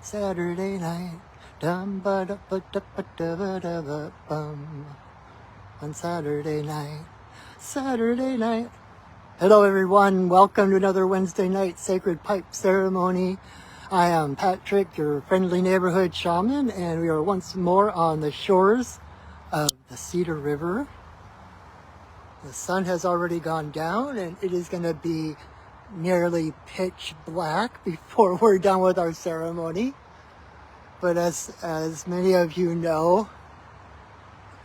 Saturday night, dum ba da ba da ba da ba da ba bum. On Saturday night, Saturday night. Hello everyone, welcome to another Wednesday night sacred pipe ceremony. I am Patrick, your friendly neighborhood shaman, and we are once more on the shores of the Cedar River. The sun has already gone down and it is going to be nearly pitch black before we're done with our ceremony. But as many of you know,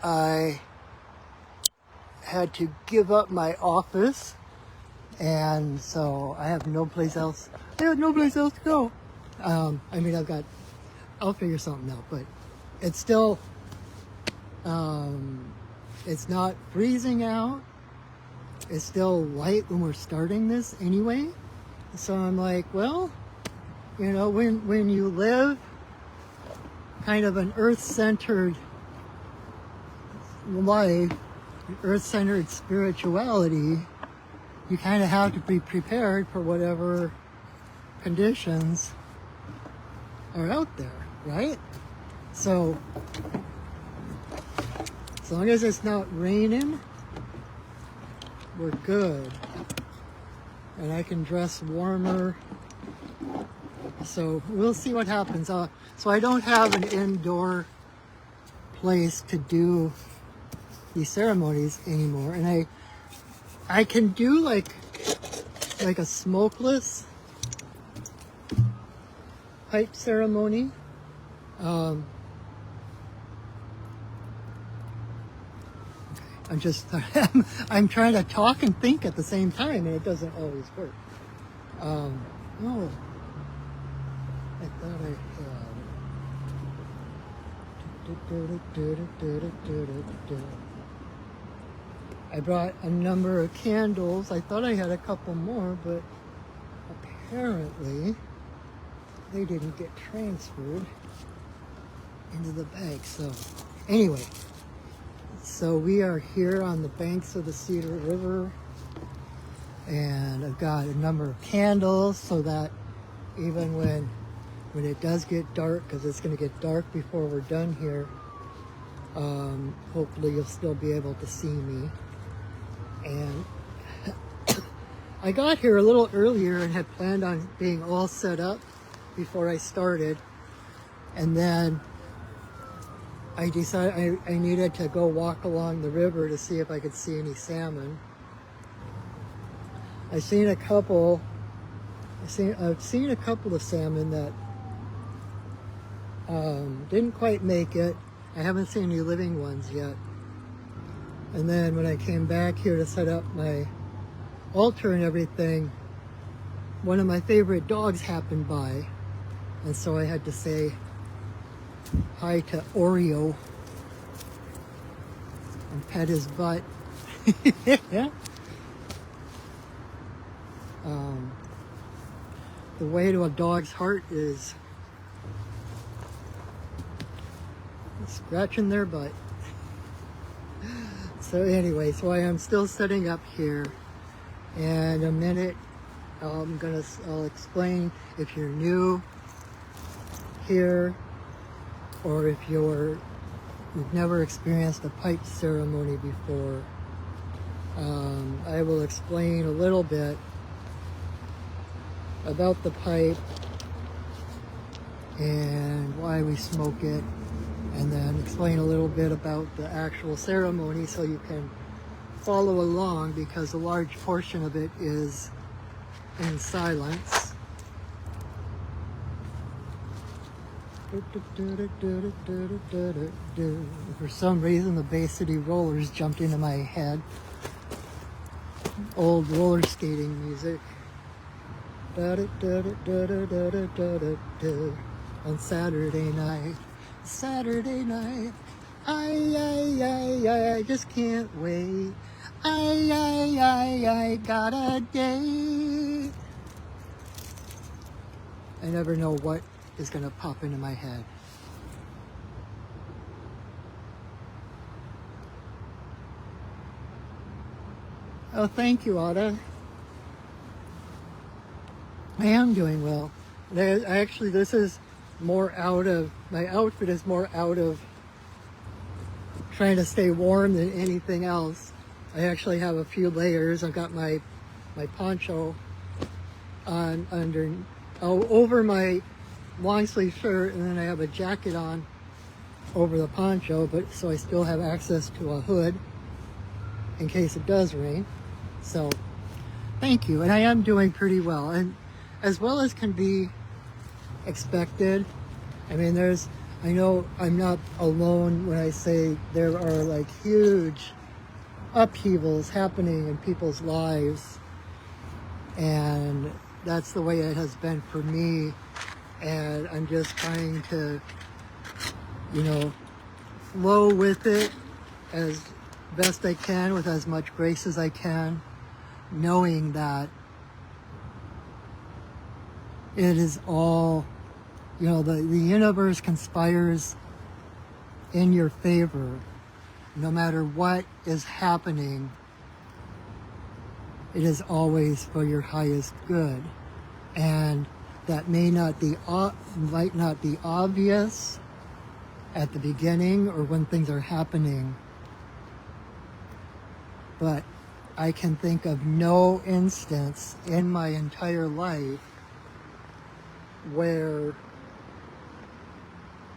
I had to give up my office, and so I have no place else. I have no place else to go. I'll figure something out, but it's still, it's not freezing out. It's still light when we're starting this anyway. So I'm like, well, you know, when you live kind of an earth-centered life, earth-centered spirituality, you kind of have to be prepared for whatever conditions are out there, right? So, as long as it's not raining, we're good. And I can dress warmer. So we'll see what happens. So I don't have an indoor place to do these ceremonies anymore. And I can do like a smokeless pipe ceremony. I'm trying to talk and think at the same time, and it doesn't always work. I thought I had. I brought a number of candles. I thought I had a couple more, but apparently they didn't get transferred into the bag. So anyway. So we are here on the banks of the Cedar River, and I've got a number of candles so that even when it does get dark, because it's going to get dark before we're done here, hopefully you'll still be able to see me. And I got here a little earlier and had planned on being all set up before I started, and then I decided I needed to go walk along the river to see if I could see any salmon. I've seen a couple of salmon that didn't quite make it. I haven't seen any living ones yet. And then when I came back here to set up my altar and everything, one of my favorite dogs happened by, and so I had to say hi to Oreo and pet his butt. The way to a dog's heart is scratching their butt. So anyway, so I am still setting up here, and in a minute I'll explain if you're new here, or if you've never experienced a pipe ceremony before. I will explain a little bit about the pipe and why we smoke it, and then explain a little bit about the actual ceremony so you can follow along, because a large portion of it is in silence. For some reason the Bay City Rollers jumped into my head. Old roller skating music. On Saturday night, I just can't wait. I got a date. I never know what is gonna pop into my head. Oh, thank you, Otta. I am doing well. Actually, this is more out of, my outfit is more out of trying to stay warm than anything else. I actually have a few layers. I've got my poncho on over my long sleeve shirt, and then I have a jacket on over the poncho, but so I still have access to a hood in case it does rain. So thank you. And I am doing pretty well, and as well as can be expected. I mean, I know I'm not alone when I say there are like huge upheavals happening in people's lives, and that's the way it has been for me. And I'm just trying to, flow with it as best I can, with as much grace as I can, knowing that it is all, the universe conspires in your favor. No matter what is happening, it is always for your highest good. And that might not be obvious at the beginning or when things are happening, but I can think of no instance in my entire life where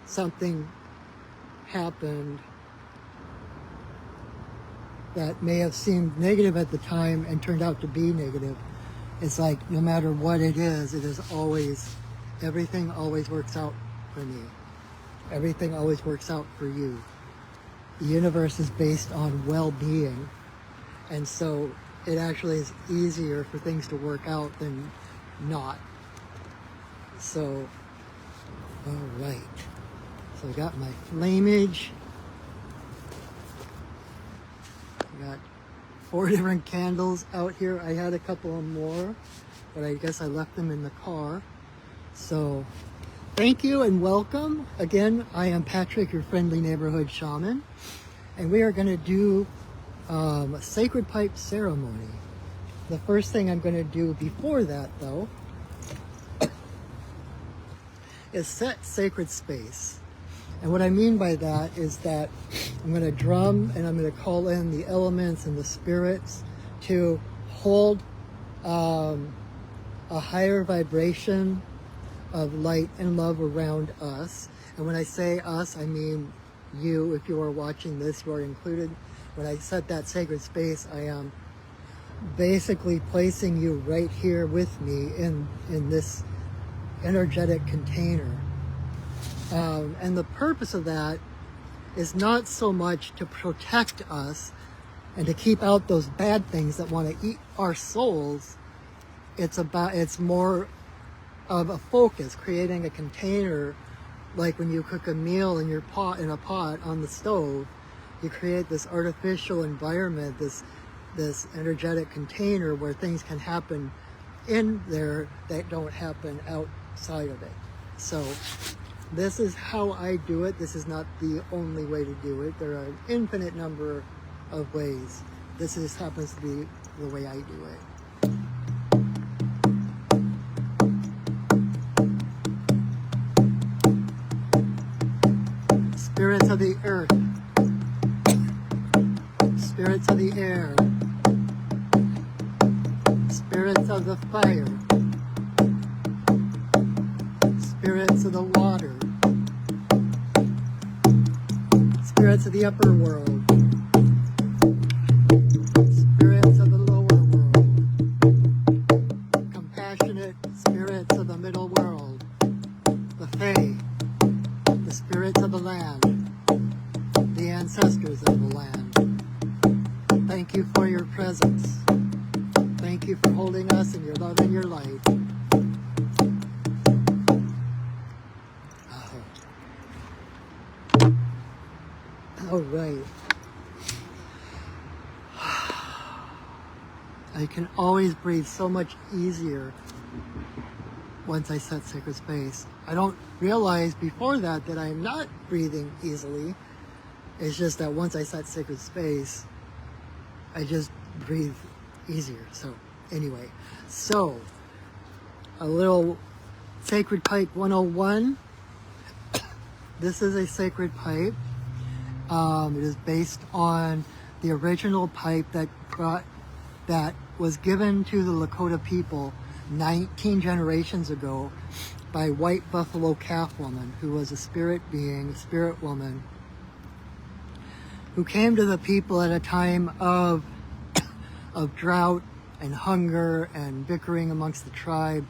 something happened that may have seemed negative at the time and turned out to be negative. It's like, no matter what it is always, everything always works out for me. Everything always works out for you. The universe is based on well-being, and so it actually is easier for things to work out than not. So, all right. So I got my flamage. I got 4 different candles out here. I had a couple of more, but I guess I left them in the car. So thank you and welcome. Again, I am Patrick, your friendly neighborhood shaman, and we are going to do a sacred pipe ceremony. The first thing I'm going to do before that, though, is set sacred space. And what I mean by that is that I'm going to drum and I'm going to call in the elements and the spirits to hold a higher vibration of light and love around us. And when I say us, I mean you. If you are watching this, you are included. When I set that sacred space, I am basically placing you right here with me in this energetic container. And the purpose of that is not so much to protect us and to keep out those bad things that want to eat our souls. It's more of a focus, creating a container, like when you cook a meal in a pot on the stove. You create this artificial environment, this energetic container where things can happen in there that don't happen outside of it. So this is how I do it. This is not the only way to do it. There are an infinite number of ways. This just happens to be the way I do it. Spirits of the earth, spirits of the air, spirits of the fire, spirits of the water, spirits of the upper world, spirits of the lower world, compassionate spirits of the middle world, the Fae, the spirits of the land, the ancestors of the land. Thank you for your presence. Thank you for holding us in your love and your light. All right. I can always breathe so much easier once I set sacred space. I don't realize before that I'm not breathing easily. It's just that once I set sacred space, I just breathe easier. So anyway, a little Sacred Pipe 101. This is a sacred pipe. It is based on the original pipe that was given to the Lakota people 19 generations ago by White Buffalo Calf Woman, who was a spirit being, a spirit woman, who came to the people at a time of drought and hunger and bickering amongst the tribe.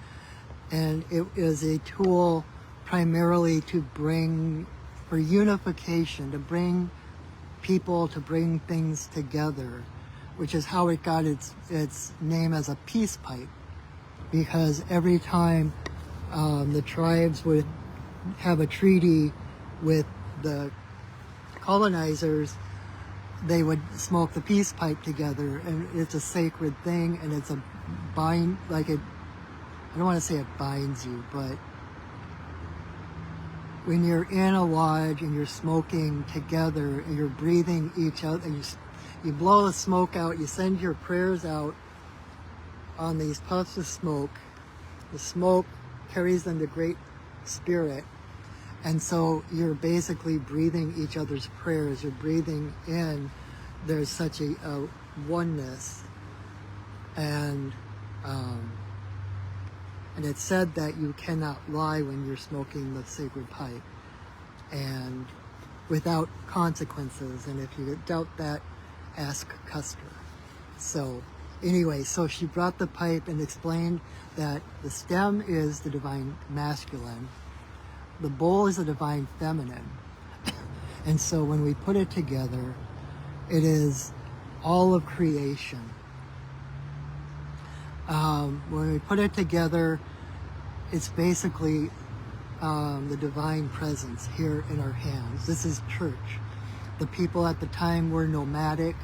And it is a tool primarily to bring, for unification, to bring people, to bring things together, which is how it got its name as a peace pipe. Because every time the tribes would have a treaty with the colonizers, they would smoke the peace pipe together, and it's a sacred thing, and it's a bind, like it, I don't want to say it binds you, but when you're in a lodge and you're smoking together and you're breathing each other, and you blow the smoke out, you send your prayers out on these puffs of smoke. The smoke carries them to Great Spirit. And so you're basically breathing each other's prayers. You're breathing in. There's such a oneness. And it's said that you cannot lie when you're smoking the sacred pipe, and without consequences. And if you doubt that, ask Custer. So anyway, so she brought the pipe and explained that the stem is the divine masculine, the bowl is the divine feminine. And so when we put it together, it is all of creation. When we put it together, it's basically the divine presence here in our hands. This is church. The people at the time were nomadic,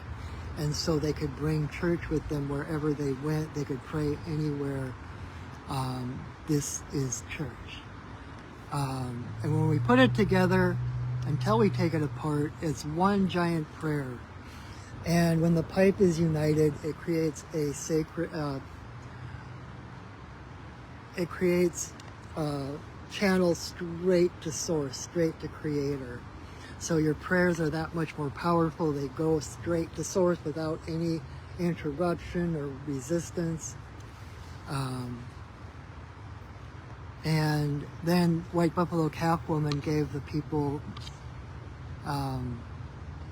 and so they could bring church with them wherever they went. They could pray anywhere. This is church. And when we put it together, until we take it apart, it's one giant prayer. And when the pipe is united, it creates a sacred, it creates a channel straight to source, straight to creator. So your prayers are that much more powerful. They go straight to source without any interruption or resistance. And then White Buffalo Calf Woman gave the people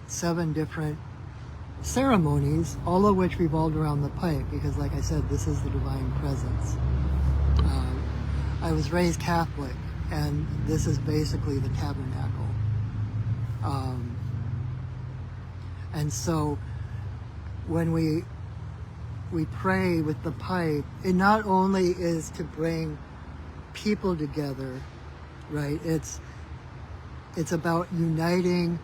7 different ceremonies, all of which revolved around the pipe, because like I said, this is the divine presence. I was raised Catholic, and this is basically the tabernacle. And so when we pray with the pipe, it not only is to bring people together, right? It's about uniting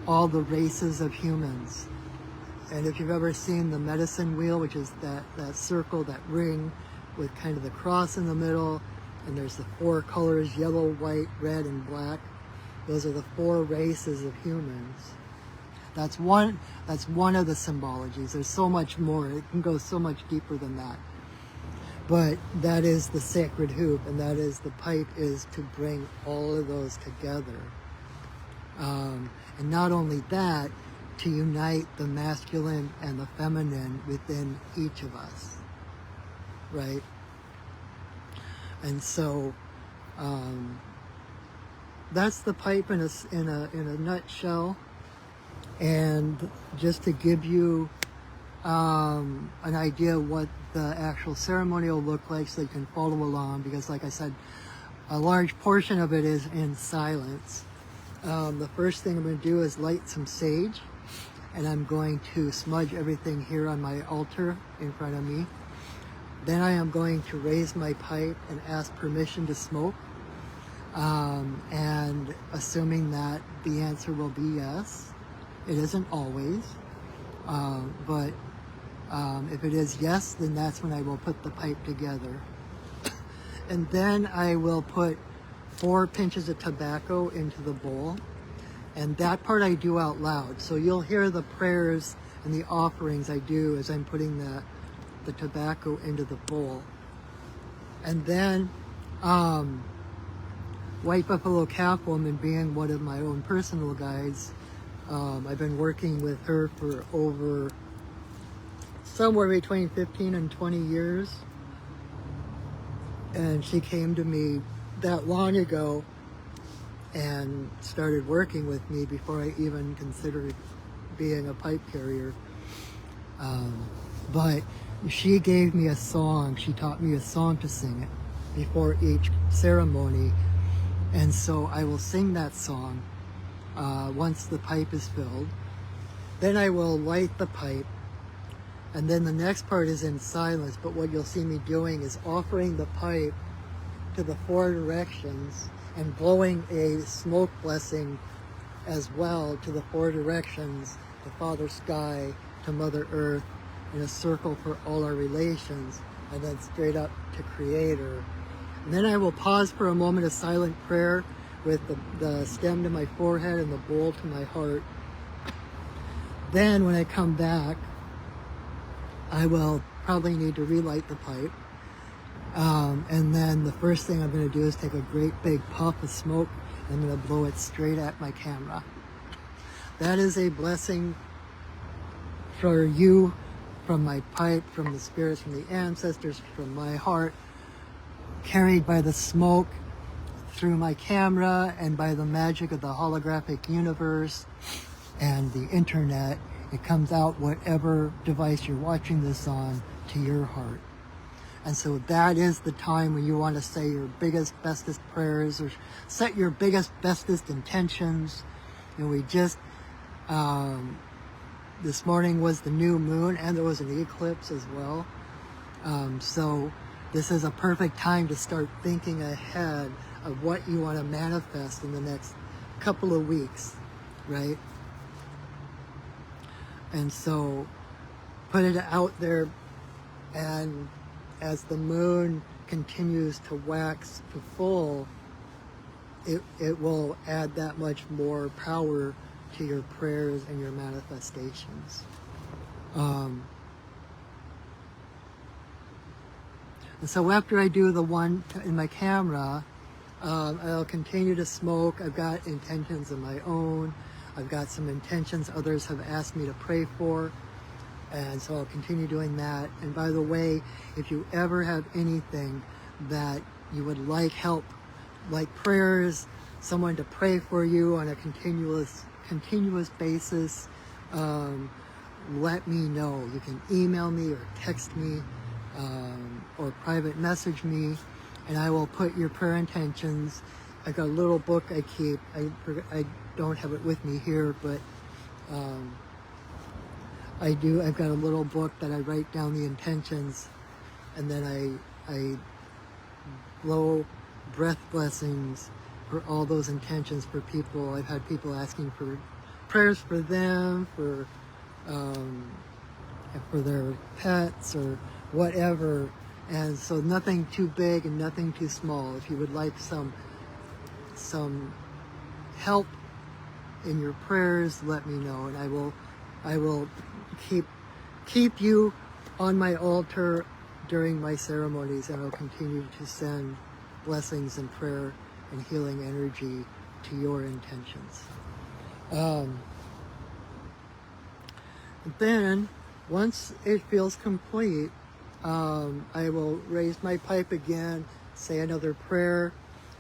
all the races of humans. And if you've ever seen the medicine wheel, which is that circle, that ring with kind of the cross in the middle, and there's the 4 colors, yellow, white, red, and black. Those are the 4 races of humans. That's one of the symbologies. There's so much more. It can go so much deeper than that. But that is the sacred hoop, and that is the pipe, is to bring all of those together. And not only that, to unite the masculine and the feminine within each of us, right? And so that's the pipe in a nutshell. And just to give you an idea of what the actual ceremony will look like, so you can follow along, because like I said, a large portion of it is in silence. The first thing I'm going to do is light some sage, and I'm going to smudge everything here on my altar in front of me. Then I am going to raise my pipe and ask permission to smoke, and assuming that the answer will be yes. It isn't always, but if it is yes, then that's when I will put the pipe together. And then I will put 4 pinches of tobacco into the bowl, and that part I do out loud. So you'll hear the prayers and the offerings I do as I'm putting the tobacco into the bowl. And then White Buffalo Calf Woman being one of my own personal guides. I've been working with her for over somewhere between 15 and 20 years. And she came to me that long ago and started working with me before I even considered being a pipe carrier. But she gave me a song. She taught me a song to sing it before each ceremony. And so I will sing that song once the pipe is filled. Then I will light the pipe. And then the next part is in silence, but what you'll see me doing is offering the pipe to the four directions and blowing a smoke blessing as well to the four directions, to Father Sky, to Mother Earth, in a circle for all our relations, and then straight up to Creator. And then I will pause for a moment of silent prayer with the stem to my forehead and the bowl to my heart. Then when I come back, I will probably need to relight the pipe. And then the first thing I'm going to do is take a great big puff of smoke and I'm going to blow it straight at my camera. That is a blessing for you, from my pipe, from the spirits, from the ancestors, from my heart, carried by the smoke through my camera and by the magic of the holographic universe and the internet. It comes out whatever device you're watching this on to your heart. And so that is the time when you want to say your biggest, bestest prayers or set your biggest, bestest intentions. And we just, this morning was the new moon and there was an eclipse as well. So this is a perfect time to start thinking ahead of what you want to manifest in the next couple of weeks, right? And so put it out there, and as the moon continues to wax to full, it will add that much more power to your prayers and your manifestations. And so after I do the one in my camera, I'll continue to smoke. I've got intentions of my own. I've got some intentions others have asked me to pray for. And so I'll continue doing that. And by the way, if you ever have anything that you would like help, like prayers, someone to pray for you on a continuous basis, let me know. You can email me or text me or private message me, and I will put your prayer intentions. I got a little book I keep. I don't have it with me here, but I do. I've got a little book that I write down the intentions, and then I blow breath blessings for all those intentions for people. I've had people asking for prayers for them, for their pets or whatever, and so nothing too big and nothing too small. If you would like some help in your prayers, let me know, and I will keep you on my altar during my ceremonies, and I'll continue to send blessings and prayer and healing energy to your intentions. Then, once it feels complete, I will raise my pipe again, say another prayer,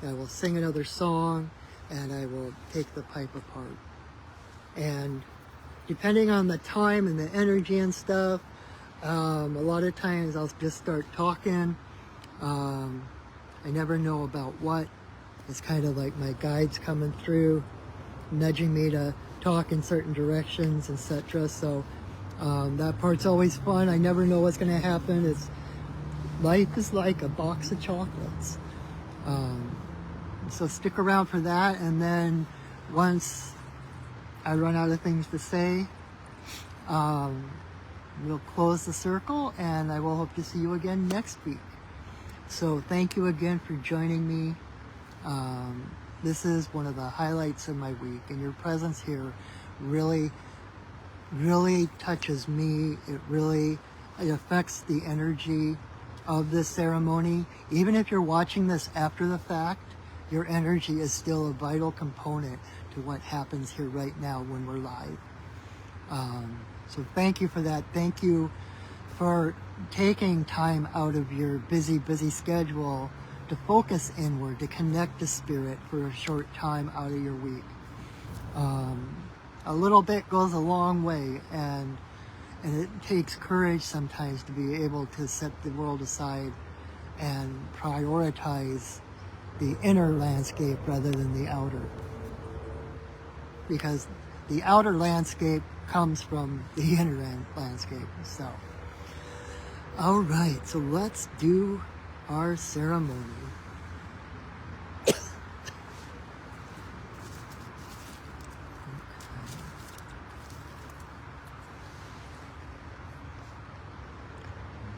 I will sing another song, and I will take the pipe apart. And depending on the time and the energy and stuff, a lot of times I'll just start talking. I never know about what. It's kind of like my guides coming through, nudging me to talk in certain directions, etc. So that part's always fun. I never know what's going to happen. Life is like a box of chocolates. So stick around for that, and then once I run out of things to say, we'll close the circle, and I will hope to see you again next week. So thank you again for joining me. This is one of the highlights of my week, and your presence here really touches me. It affects the energy of this ceremony. Even if you're watching this after the fact, your energy is still a vital component to what happens here right now when we're live. So thank you for that. Thank you for taking time out of your busy schedule to focus inward, to connect to spirit for a short time out of your week. A little bit goes a long way, and it takes courage sometimes to be able to set the world aside and prioritize the inner landscape rather than the outer. Because the outer landscape comes from the inner landscape. So, all right, so let's do our ceremony.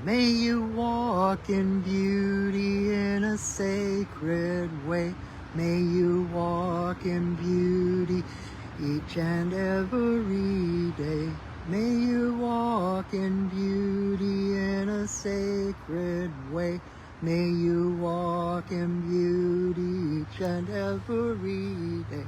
May you walk in beauty in a sacred way. May you walk in beauty each and every day. May you walk in beauty in a sacred way. May you walk in beauty each and every day.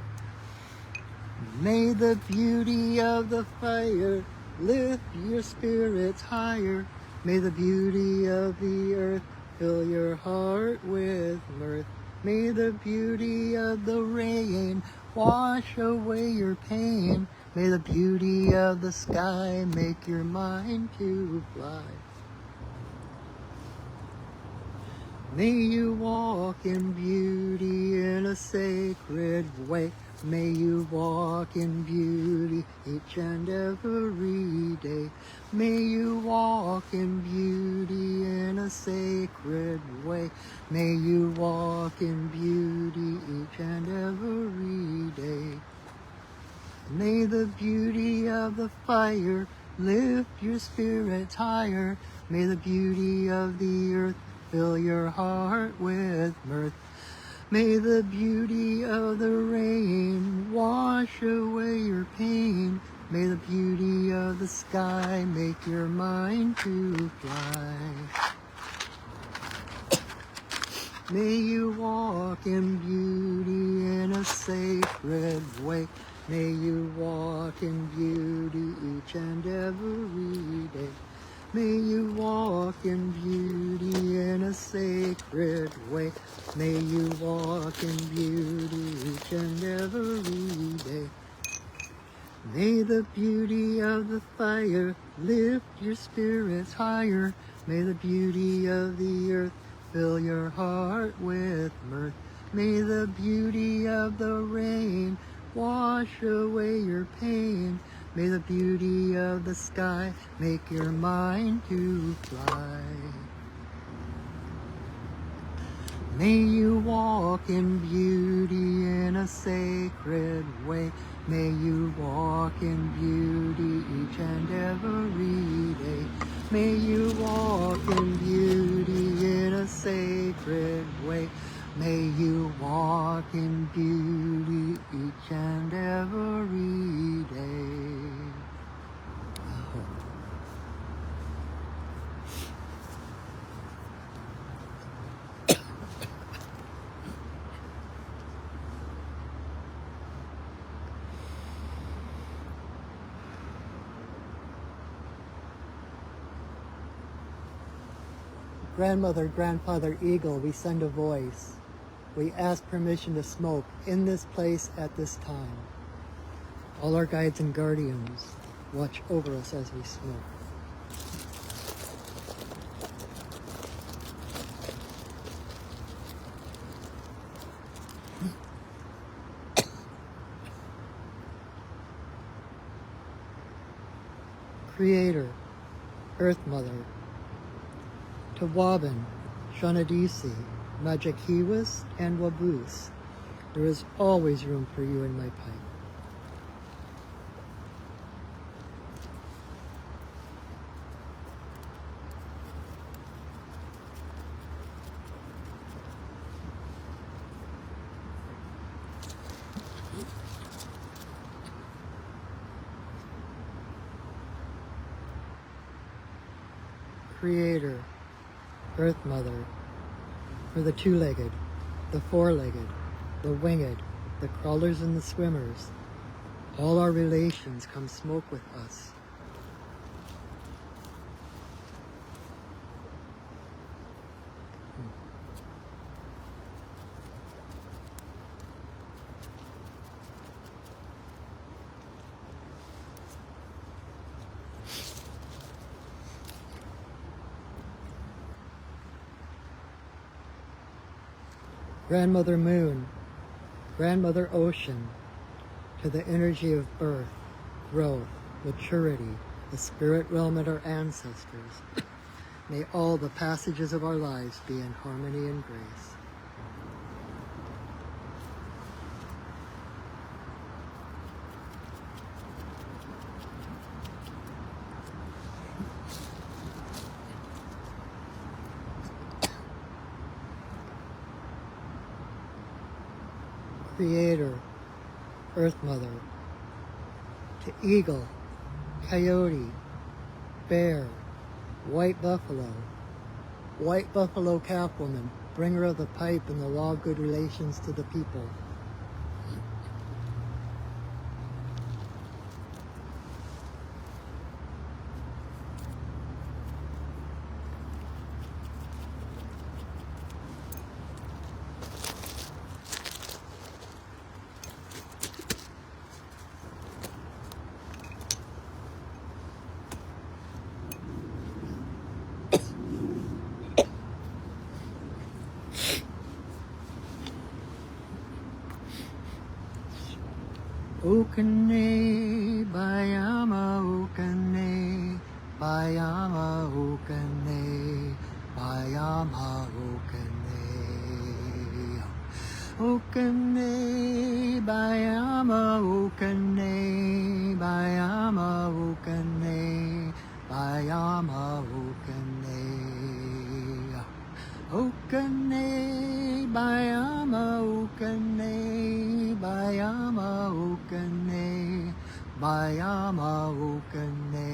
May the beauty of the fire lift your spirits higher. May the beauty of the earth fill your heart with mirth. May the beauty of the rain wash away your pain. May the beauty of the sky make your mind to fly. May you walk in beauty in a sacred way. May you walk in beauty each and every day. May you walk in beauty in a sacred way. May you walk in beauty each and every day. May the beauty of the fire lift your spirits higher. May the beauty of the earth fill your heart with mirth. May the beauty of the rain wash away your pain. May the beauty of the sky make your mind to fly. May you walk in beauty in a sacred way. May you walk in beauty each and every day. May you walk in beauty in a sacred way. May you walk in beauty each and every day. May the beauty of the fire lift your spirits higher. May the beauty of the earth fill your heart with mirth. May the beauty of the rain wash away your pain. May the beauty of the sky make your mind to fly. May you walk in beauty in a sacred way. May you walk in beauty each and every day. May you walk in beauty in a sacred way. May you walk in beauty each and every day. Grandmother, Grandfather Eagle, we send a voice. We ask permission to smoke in this place at this time. All our guides and guardians watch over us as we smoke. Creator, Earth Mother, Tawabin, Shanadisi, Majakiwas, and Wabus, there is always room for you in my pipe. Creator, Earth Mother, for the two-legged, the four-legged, the winged, the crawlers and the swimmers. All our relations come smoke with us. Grandmother Moon, Grandmother Ocean, to the energy of birth, growth, maturity, the spirit realm and our ancestors. May all the passages of our lives be in harmony and grace. Creator, Earth Mother, to eagle, coyote, bear, white buffalo Catwoman, bringer of the pipe and the law of good relations to the people. Okane, Bayama, Okane, Bayama, Okane, Bayama, Okane. Okane, Bayama, Okane, Bayama, Okane, Bayama, Okane. Okane, Bayama, Okane, Bayama, Okane, Bayama, Okane.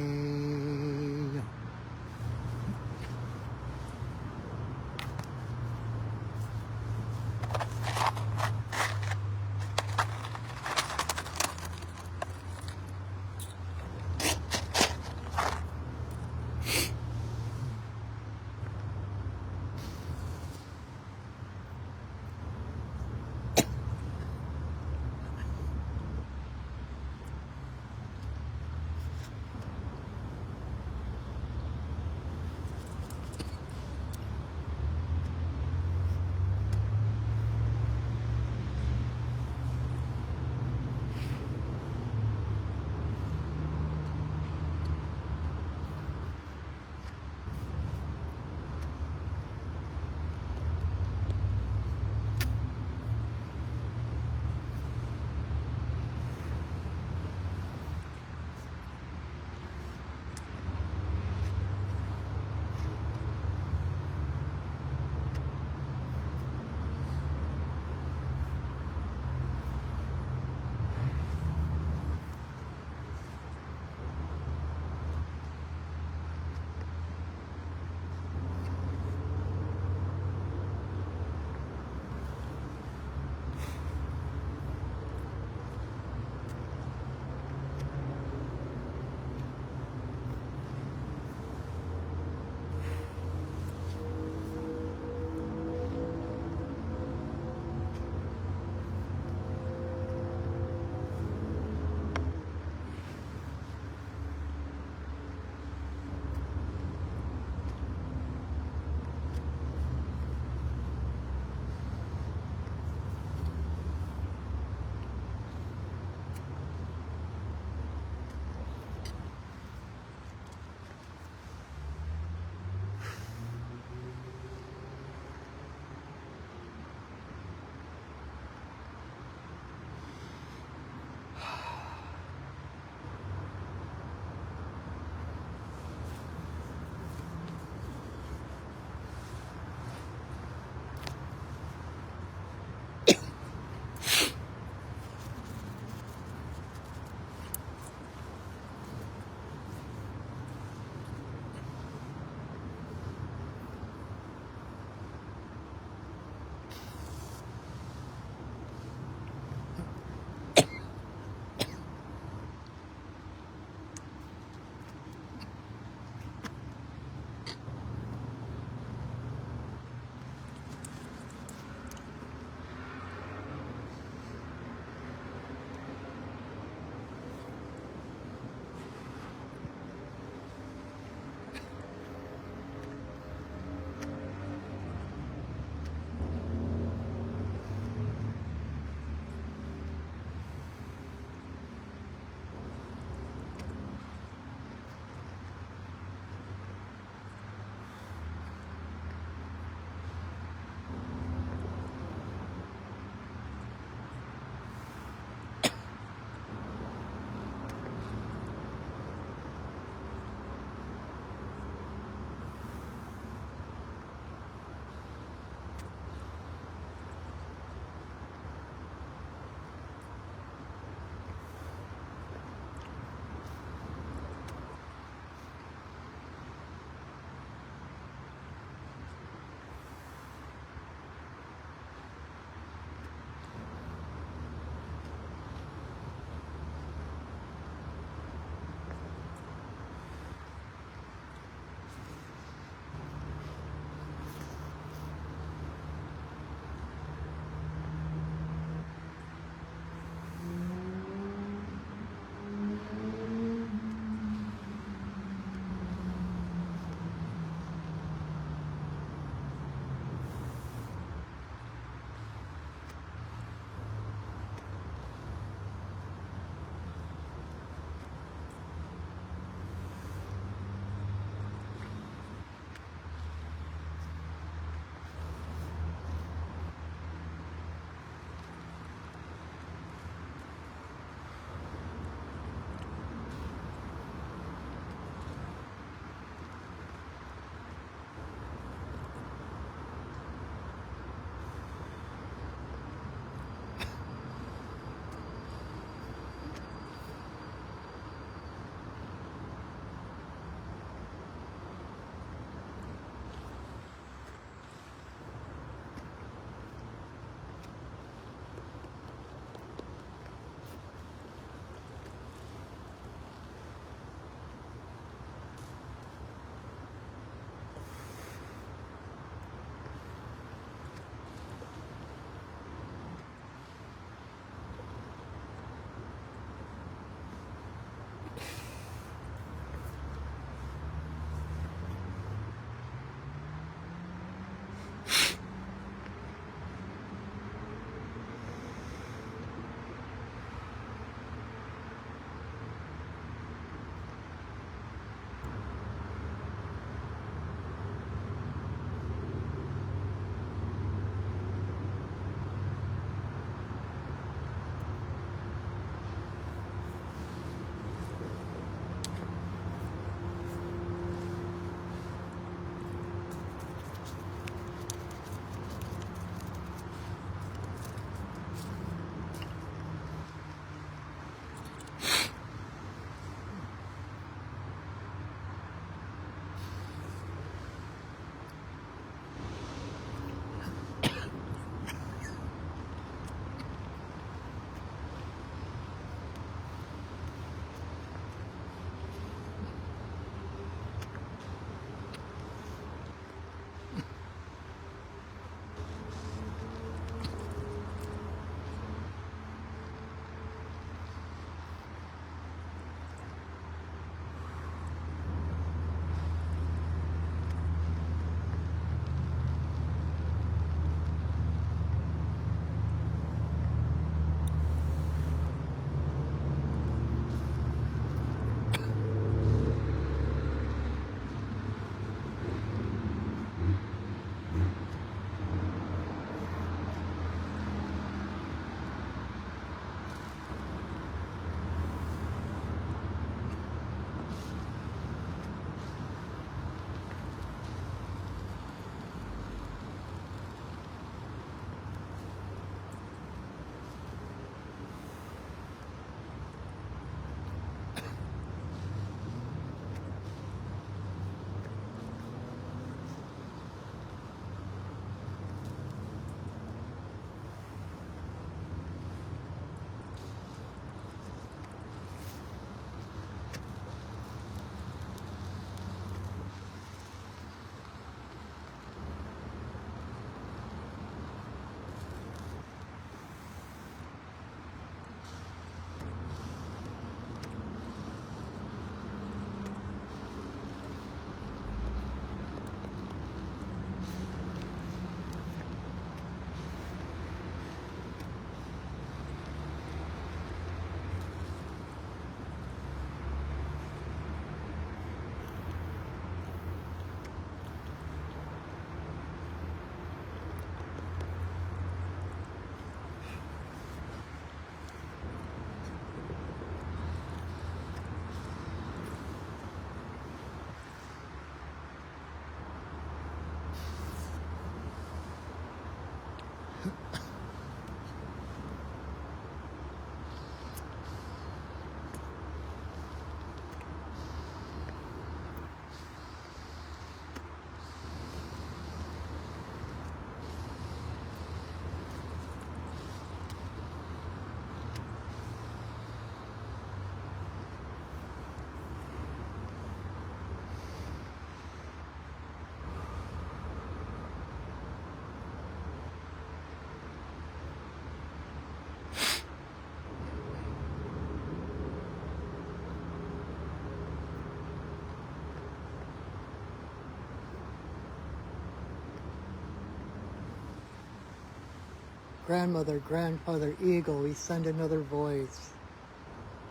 grandmother, grandfather, eagle, we send another voice.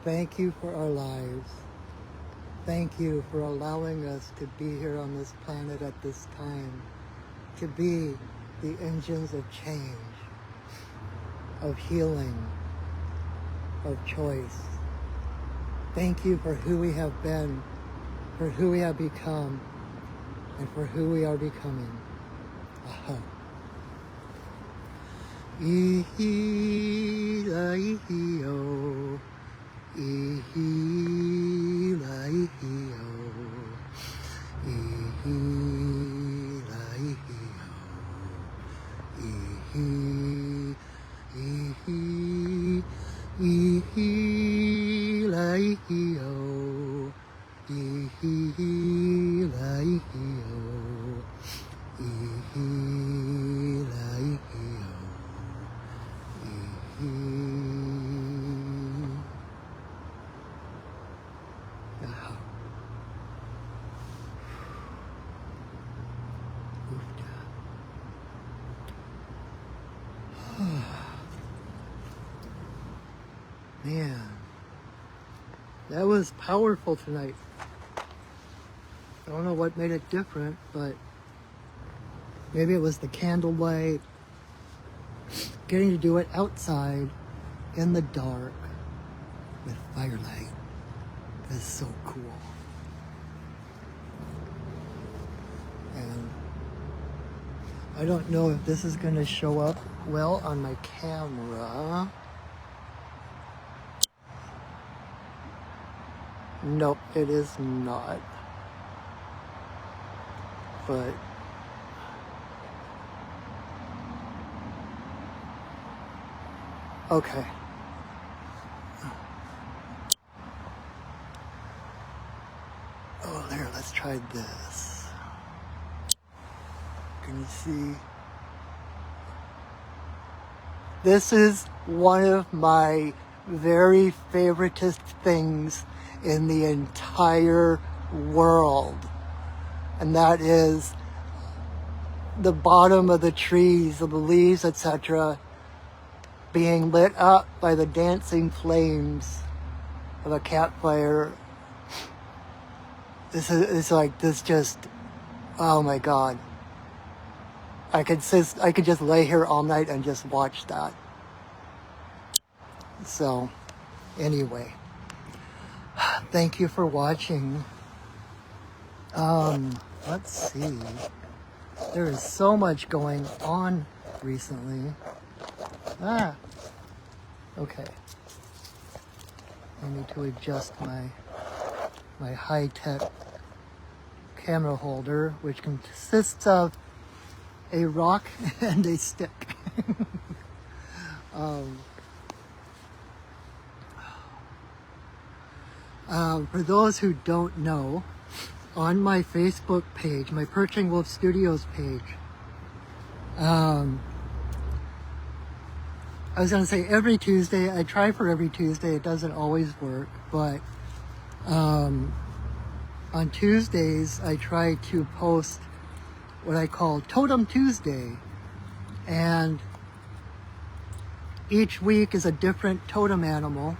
Thank you for our lives. Thank you for allowing us to be here on this planet at this time, to be the engines of change, of healing, of choice. Thank you for who we have been, for who we have become, and for who we are becoming. Aha. Ihi-la-ihi-o, ihi-la-ihi-o, ihi-la-ihi-o, ihi-la-ihi-o, ihi-la-ihi-o, ihi-la-ihi-o. Man, that was powerful tonight. I don't know what made it different, but maybe it was the candlelight, getting to do it outside in the dark with firelight. That's so cool. And I don't know if this is going to show up well on my camera. Nope, it is not. But okay. Oh, there, let's try this. Can you see? This is one of my very favoritist things in the entire world. And that is the bottom of the trees, of the leaves, etc., being lit up by the dancing flames of a campfire. This is like, this just, oh my God. I could just lay here all night and just watch that. So, anyway, thank you for watching. Let's see. There is so much going on recently. Okay. I need to adjust my high-tech camera holder, which consists of a rock and a stick. For those who don't know, on my Facebook page, my Perching Wolf Studios page, I was going to say every Tuesday, I try for every Tuesday, it doesn't always work, but on Tuesdays I try to post what I call Totem Tuesday, and each week is a different totem animal,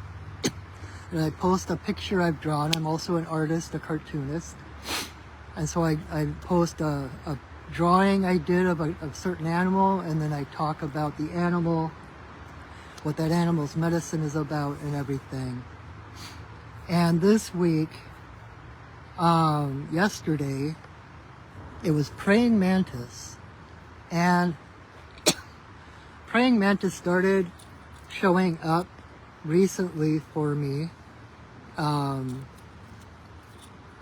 and I post a picture I've drawn. I'm also an artist, a cartoonist, and so I post a drawing I did of a certain animal, and then I talk about the animal, what that animal's medicine is about, and everything. And this week, yesterday, it was praying mantis, and praying mantis started showing up recently for me,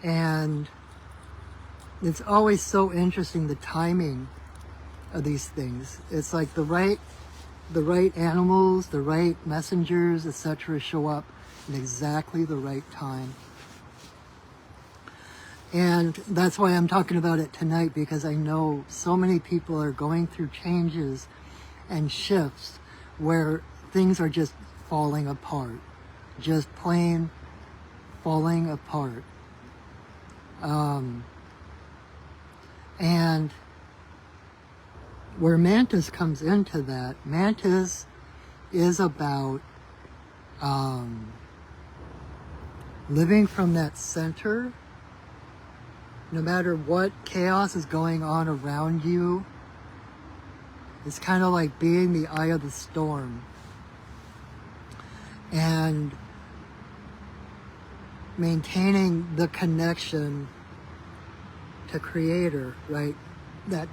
and it's always so interesting, the timing of these things. It's like the right animals, the right messengers, etc. show up in exactly the right time. And that's why I'm talking about it tonight, because I know so many people are going through changes and shifts where things are just falling apart, just plain falling apart. And where Mantis comes into that, Mantis is about living from that center. No matter what chaos is going on around you, it's kind of like being the eye of the storm and maintaining the connection to Creator, right? That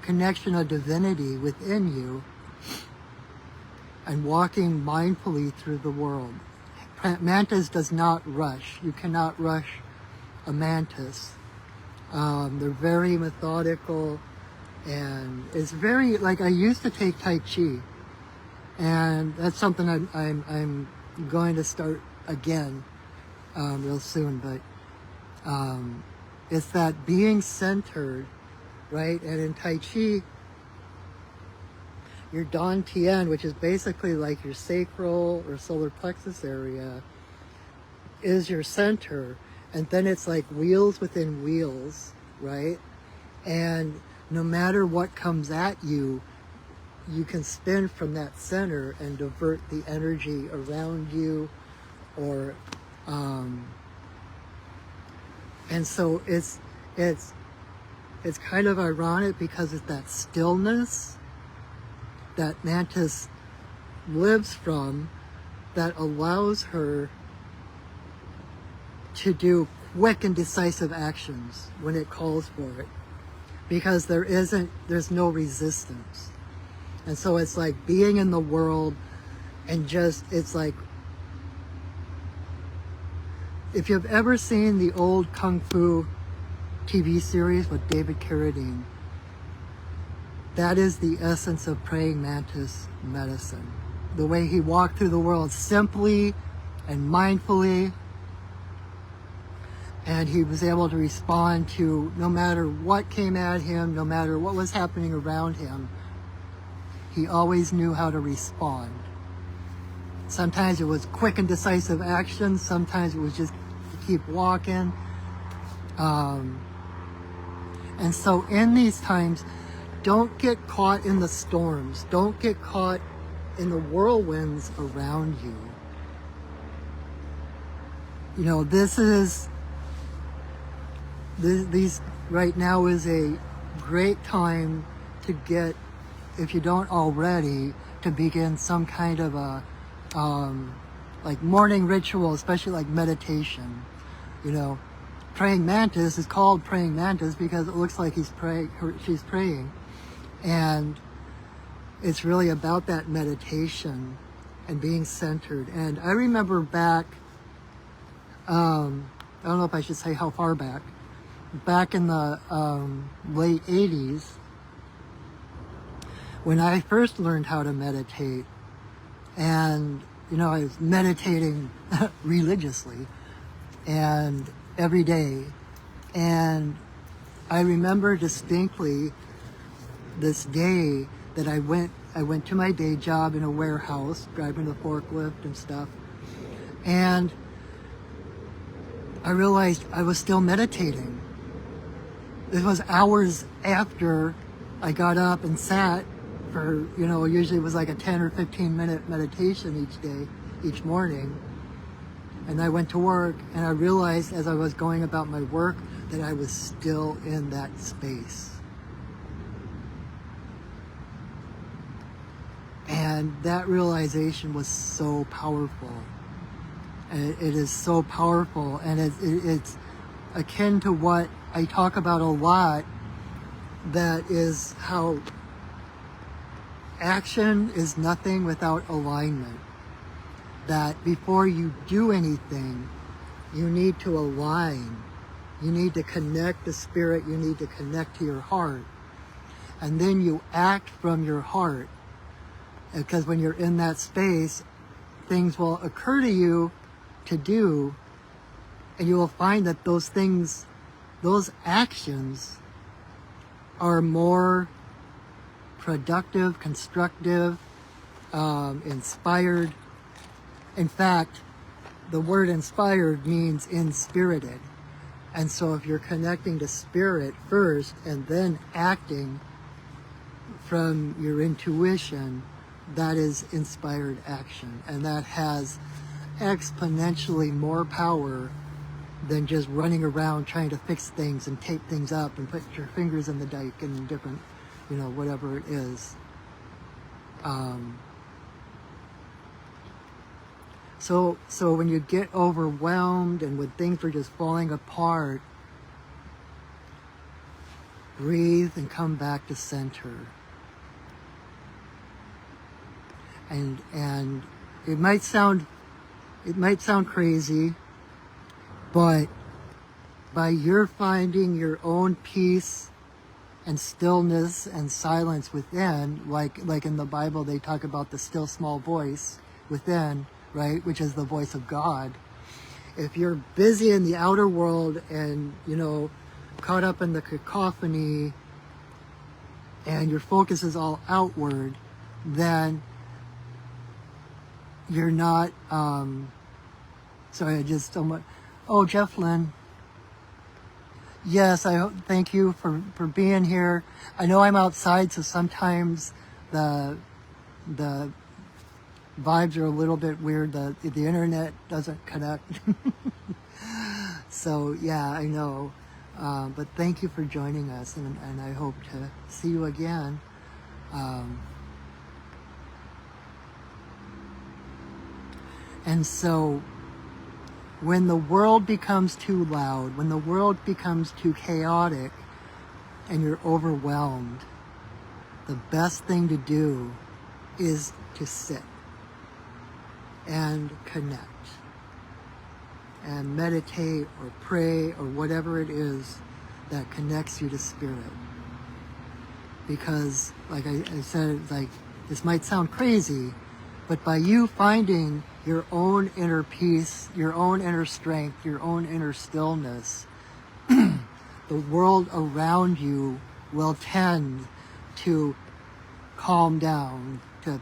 connection of divinity within you, and walking mindfully through the world. Mantis does not rush. You cannot rush a mantis. They're very methodical, and it's very, like, I used to take Tai Chi, and that's something I'm going to start again real soon, but it's that being centered, right? And in Tai Chi, your Dantian, which is basically like your sacral or solar plexus area, is your center. And then it's like wheels within wheels, right? And no matter what comes at you, you can spin from that center and divert the energy around you, or and so it's kind of ironic because it's that stillness that Mantis lives from that allows her to do quick and decisive actions when it calls for it, because there's no resistance. And so it's like being in the world, and just, it's like, if you've ever seen the old Kung Fu TV series with David Carradine, that is the essence of praying mantis medicine. The way he walked through the world simply and mindfully, and he was able to respond to no matter what came at him, no matter what was happening around him. He always knew how to respond. Sometimes it was quick and decisive action, sometimes it was just to keep walking. And so in these times, don't get caught in the storms. Don't get caught in the whirlwinds around you. You know, these right now is a great time to get, if you don't already, to begin some kind of a like morning ritual, especially like meditation. You know, praying mantis is called praying mantis because it looks like she's praying, and it's really about that meditation and being centered. And I remember back, I don't know if I should say how far back in the late 80s, when I first learned how to meditate. And you know, I was meditating religiously and every day. And I remember distinctly this day that I went to my day job in a warehouse, driving the forklift and stuff. And I realized I was still meditating. It was hours after I got up and sat for, you know, usually it was like a 10 or 15 minute meditation each day, each morning. And I went to work, and I realized as I was going about my work that I was still in that space. And that realization was so powerful. And it is so powerful, and it's akin to what I talk about a lot, that is how action is nothing without alignment. That before you do anything, you need to align. You need to connect the spirit, you need to connect to your heart. And then you act from your heart. Because when you're in that space, things will occur to you to do, and you will find that those things, those actions, are more productive, constructive, inspired. In fact, the word inspired means inspirited. And so if you're connecting to spirit first and then acting from your intuition, that is inspired action. And that has exponentially more power than just running around trying to fix things and tape things up and put your fingers in the dike and different, whatever it is. So when you get overwhelmed and when things are just falling apart, breathe and come back to center. And it might sound crazy, but by your finding your own peace and stillness and silence within, like in the Bible they talk about the still small voice within, right, which is the voice of God. If you're busy in the outer world and, caught up in the cacophony and your focus is all outward, then you're not, sorry, I just don't want, oh, Jeff Lynn. Yes, thank you for being here. I know I'm outside, so sometimes the vibes are a little bit weird. The internet doesn't connect. So yeah, I know. But thank you for joining us, and I hope to see you again. And so when the world becomes too loud, when the world becomes too chaotic and you're overwhelmed, the best thing to do is to sit and connect and meditate or pray or whatever it is that connects you to spirit. Because like I said, this might sound crazy, but by you finding your own inner peace, your own inner strength, your own inner stillness, the world around you will tend to calm down, to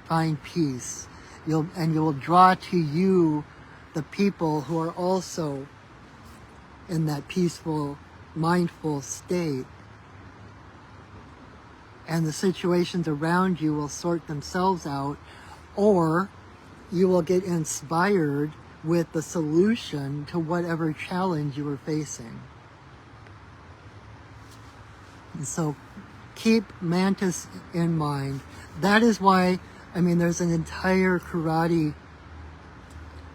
find peace. You will draw to you the people who are also in that peaceful, mindful state. And the situations around you will sort themselves out, or you will get inspired with the solution to whatever challenge you are facing. And so keep Mantis in mind. That is why, there's an entire karate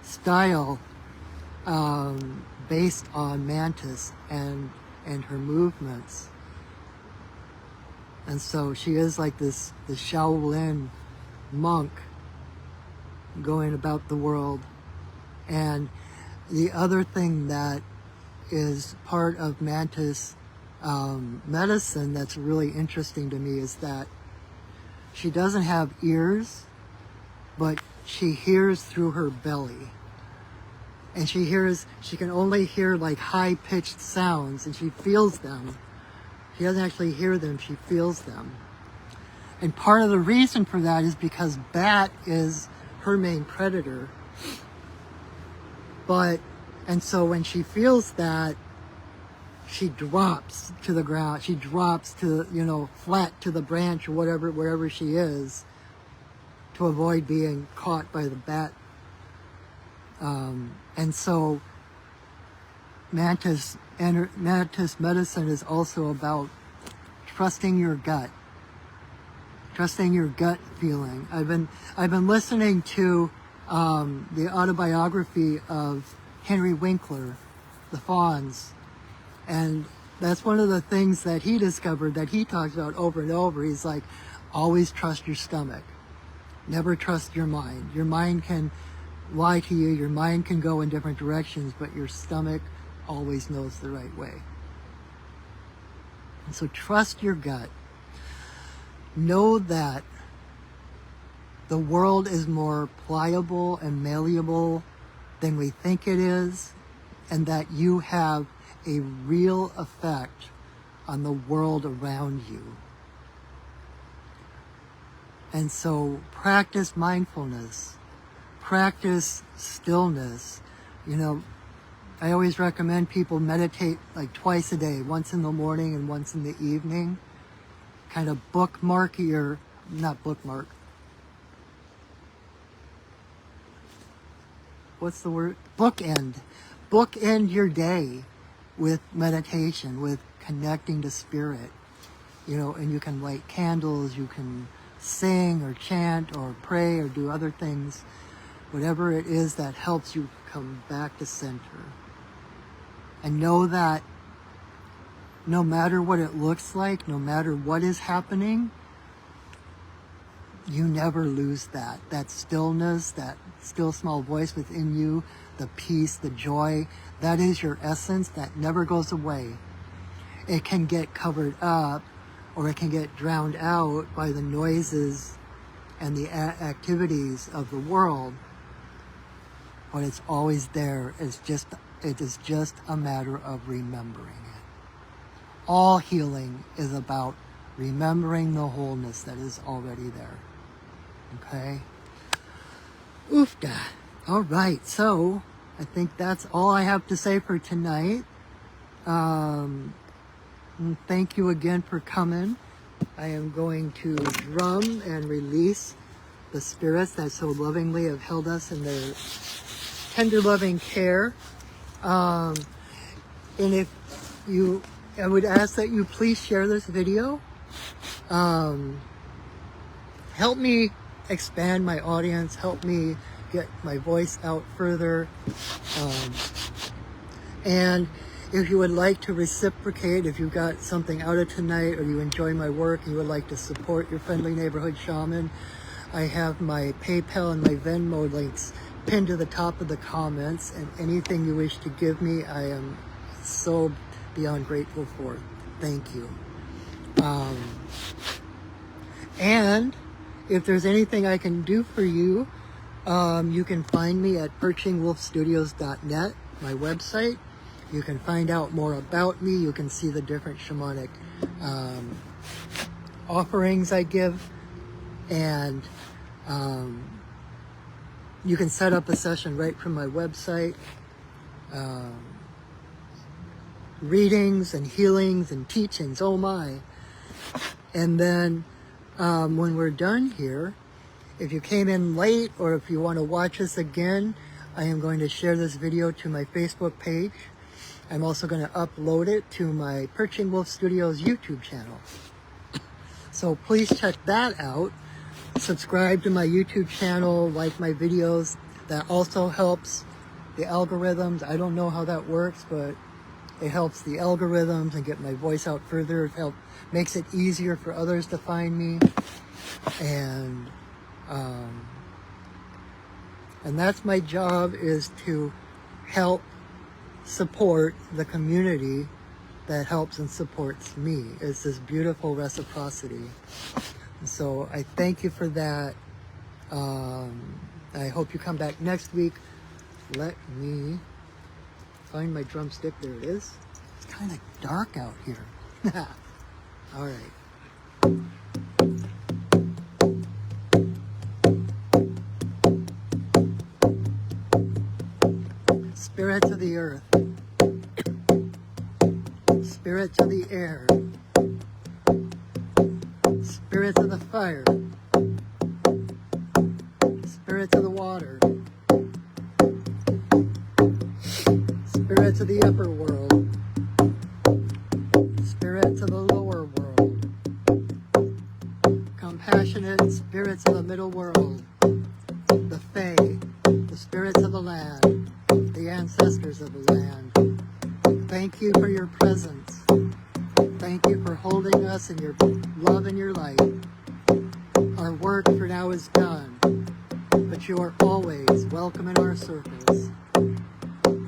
style based on Mantis and her movements. And so she is like the Shaolin monk going about the world. And the other thing that is part of Mantis medicine that's really interesting to me is that she doesn't have ears, but she hears through her belly. And she can only hear like high-pitched sounds, and she feels them. She doesn't actually hear them, she feels them. And part of the reason for that is because bat is her main predator. And so when she feels that, she drops to the ground. She drops to, flat to the branch or whatever, wherever she is, to avoid being caught by the bat. And so Mantis medicine is also about trusting your gut feeling. I've been listening to the autobiography of Henry Winkler, The Fawns, and that's one of the things that he discovered, that he talks about over and over. He's like, always trust your stomach, never trust your mind. Your mind can lie to you, your mind can go in different directions, but your stomach always knows the right way. And so trust your gut. Know that the world is more pliable and malleable than we think it is, and that you have a real effect on the world around you. And so practice mindfulness, practice stillness. I always recommend people meditate like twice a day, once in the morning and once in the evening, kind of bookmark your, not bookmark, what's the word? Bookend. Bookend your day with meditation, with connecting to spirit. You know, and you can light candles, you can sing or chant or pray or do other things, whatever it is that helps you come back to center. And know that no matter what it looks like, no matter what is happening, you never lose that stillness, that still small voice within you, the peace, the joy. That is your essence that never goes away. It can get covered up, or it can get drowned out by the noises and the activities of the world, but it's always there. It is just a matter of remembering it. All healing is about remembering the wholeness that is already there. Okay? Oofda. All right, so I think that's all I have to say for tonight. And thank you again for coming. I am going to drum and release the spirits that so lovingly have held us in their tender loving care. And if you, I would ask that you please share this video. Help me expand my audience, help me get my voice out further. And if you would like to reciprocate, if you got something out of tonight or you enjoy my work and you would like to support your friendly neighborhood shaman, I have my PayPal and my Venmo links pinned to the top of the comments, and anything you wish to give me, I am so beyond grateful for. Thank you. And if there's anything I can do for you, you can find me at perchingwolfstudios.net, my website. You can find out more about me. You can see the different shamanic offerings I give. And you can set up a session right from my website. Readings and healings and teachings, oh my. And then when we're done here, if you came in late or if you want to watch us again, I am going to share this video to my Facebook page. I'm also going to upload it to my Perching Wolf Studios YouTube channel. So please check that out. Subscribe to my YouTube channel, like my videos. That also helps the algorithms. I don't know how that works, but it helps the algorithms and get my voice out further. It makes it easier for others to find me. And that's my job, is to help support the community that helps and supports me. It's this beautiful reciprocity. So I thank you for that. I hope you come back next week. Let me find my drumstick. There it is. It's kind of dark out here. All right. Spirits of the earth, spirits of the air, spirits of the fire, spirits of the water, spirits of the upper world, spirits of the lower world, compassionate spirits of the middle world, the Fae, the spirits of the land, the ancestors of the land. Thank you for your presence. Thank you for holding us in your love and your light. Our work for now is done, but you are always welcome in our circles.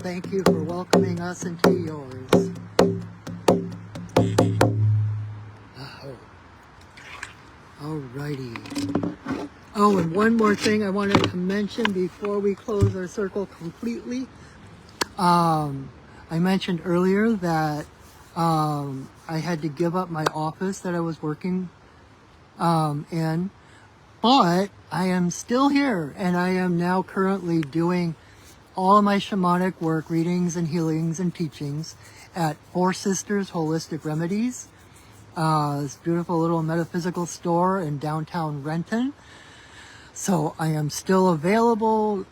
Thank you for welcoming us into yours. Alrighty. Oh, and one more thing I wanted to mention before we close our circle completely. I mentioned earlier that I had to give up my office that I was working in, but I am still here, and I am now currently doing all of my shamanic work, readings and healings and teachings at Four Sisters Holistic Remedies this beautiful little metaphysical store in downtown Renton. So I am still available.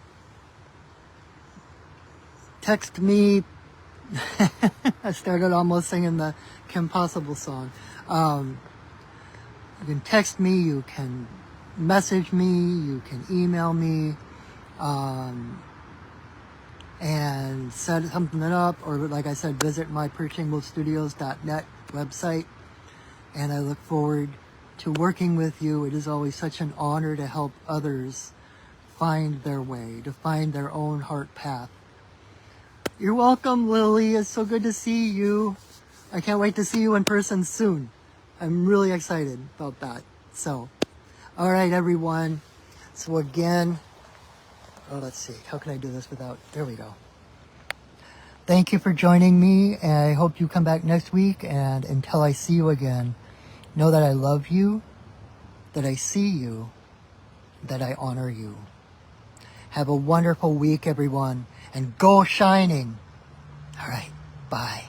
Text me. I started almost singing the Kim Possible song. You can text me, you can message me, you can email me, and set something up, or like I said, visit my perchingwolfstudios.net website. And I look forward to working with you. It is always such an honor to help others find their way, to find their own heart path. You're welcome, Lily. It's so good to see you. I can't wait to see you in person soon. I'm really excited about that. So, all right, everyone. So again, let's see. How can I do this without... There we go. Thank you for joining me, and I hope you come back next week. And until I see you again, know that I love you, that I see you, that I honor you. Have a wonderful week, everyone, and go shining. All right, bye.